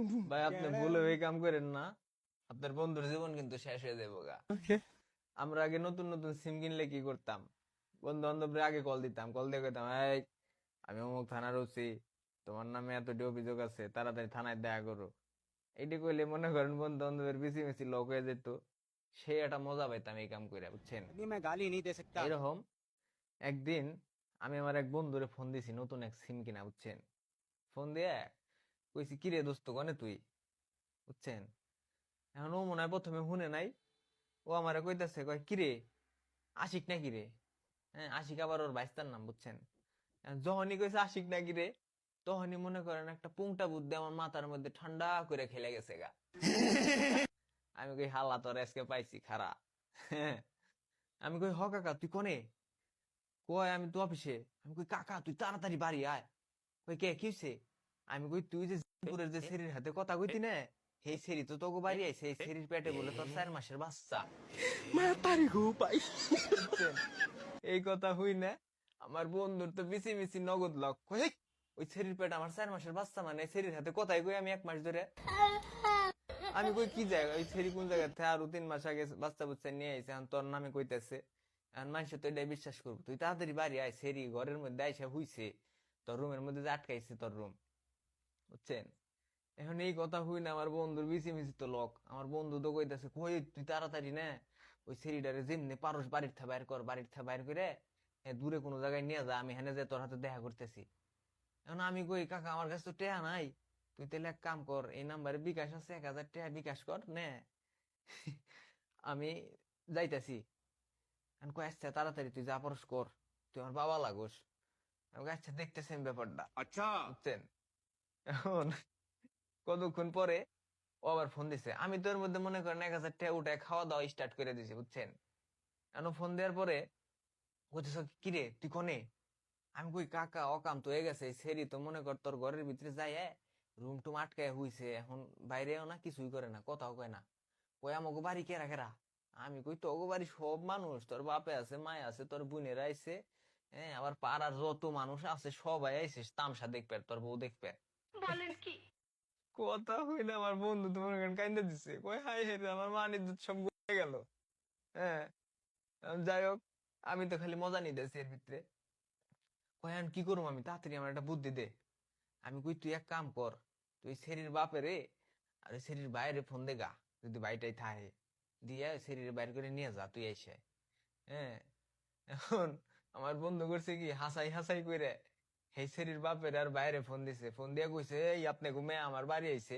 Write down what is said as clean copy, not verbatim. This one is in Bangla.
ভাই আপনি ভুলে এই কাম করেন না, আপনার বন্ধুর জীবন কিন্তু শেষ হয়ে যাবো গা। আমরা আগে নতুন নতুন সিম কিনলে কি করতাম, বন্ধু বান্ধবরা আগে কল দিতাম, কল দিয়ে কইতাম এই আমি অমুক থানার ওসি, তোমার নামে এতটি অভিযোগ আছে, তাড়াতাড়ি থানায় দেখা করো। এইটি কইলে মনে করেন বন্ধু বান্ধবের বেশি বেশি লক হয়ে যেত। সে একটা মজা পাইতাম এই কাম করে, বুঝছেন। अभी मैं गाली नहीं दे सकता। এরকম একদিন আমি আমার এক বন্ধুরে ফোন দিছি নতুন এক সিম কিনা, বুঝছেন। ফোন দিয়ে কইছি কিরে দোস্ত কনে তুই, বুঝছেন। এখন ও মনে হয় প্রথমে শুনে নাই, ও আমারে কইতাছে কয় কিরে আশিক না কিরে। হ্যাঁ আশিক আবার ওর বাইস্তার নাম, বুঝছেন। এখন যখনই কইছে আশিক না কিরে, তখনই মনে করেন একটা পুংটা বুদ্ধি আমার মাথার মধ্যে ঠান্ডা করে খেলে গেছে গা। আমি কই হাল্লা তোর আজকে পাইছি খারা। হ্যাঁ, আমি কই হ কাকা তুই কোনে, কয় আমি তো অফিসে। আমি কই কাকা তুই তাড়াতাড়ি বাড়ি আয়। কই কে কি হইছে? আমি কই তুই যে জিপুরের যে সেরির হাতে কথা কইতি না, সেই সেরি তো তোকে বাড়ি আইছে, এই সেরির পেটে বলে তোর 4 মাসের বাচ্চা। मैं तारी को पाई। বুঝছেন? এই কথা হই না, আমার বন্ধুর তো মিছি মিছি নগদ লক। কই হেই, ওই সেরির পেটে আমার 4 মাসের বাচ্চা মানে সেরির হাতে কথাই কই আমি 1 মাস ধরে। আমি কই কি জায়গা ওই সেরি কোন জায়গা থেকে আরো 3 মাস আগে বাচ্চা বুচ্চা নিয়ে আইছে, এখন তোর নামে কইতেছে। এখন মানুষ তো এটাই বিশ্বাস করবো, তুই তাড়াতাড়ি বাড়ি আয়, সেরি ঘরের মধ্যে আইসা হুইছে, তোর রুমের মধ্যে যে আটকাইছে তোর রুম, বুঝছেন। এখন এই কথা হই না, আমার বন্ধুর বিচি মিচি তো লক, আমার বন্ধু তো কইতাছে কই তুই তাড়াতাড়ি না ওই সেরিটারে যেমনি পারস বাড়ির থা বাইর কর, বাড়ির থা বাইর করে দূরে কোনো জায়গায় নিয়ে যা, আমি হেনে যে তোর হাতে দেখা করতেছি। এখন আমি কই কাকা আমার কাছে তো টেহা নাই, তুই তাহলে এক কাম কর, এই নাম্বারে বিকাশ আছে, 1,000 টাকা বিকাশ কর নে। আমি যাইতাছি। এখন কই আচ্ছা তাড়াতাড়ি তুই যা পারস কর, তুই আমার বাবা লাগোস। আমি কই, আচ্ছা দেখতেছি আমি ব্যাপারটা, अच्छा। বুঝছেন। এখন কতক্ষণ পরে ও আবার ফোন দিছে, আমি তো এর মধ্যে মনে করেন 1,000 টাকা উঠে খাওয়া দাওয়া স্টার্ট করে দিছি, বুঝছেন। এখন ফোন দেওয়ার পরে বলতেছ কিরে তুই কোনে। আমি কই কাকা অকাম তো হয়ে গেছে, এই সেরি তো মনে কর তোর ঘরের ভিতরে যাই রুম টুম আটকায় হইছে, এখন বাইরেও না কিছুই করে না, কথাও কয় না। কই আমাকে বাড়ি কেরা কেরা। আমি কই তোকে বাড়ি সব মানুষ, তোর বাপে আছে মায় আছে তোর বোনেরা আইছে, হ্যাঁ আবার পাড়ার যত মানুষ আছে সবাই আইছে তামসা দেখবে, তোর বউ দেখবে। কথা হই না, আমার বন্ধু তোমার কাইন্দা দিছে, কই হাই হে রে, আমার মান ইজ্জত সব গলে গেল। হ্যাঁ, এখন যাই হোক, আমি তো খালি মজা নিতেছি এর ভিতরে। কই এখন কি করবো আমি, তাড়াতাড়ি আমার একটা বুদ্ধি দে। আমি কই তুই এক কাম কর, তুই শরীর বাপে রে আর শরীর বাইরে ফোন দে গা, যদি বাইটাই থাহে দিয়ে শরীর বাইরে করে নিয়ে যা তুই এসে। হ্যাঁ, এখন আমার বন্ধু করছে কি হাসাই হাসাই কইরে সেই শরীর বাপের আর বাইরে ফোন দিছে, ফোন দিয়ে কইছে এই আপনি ঘুমে আমার বাড়ি আইছে।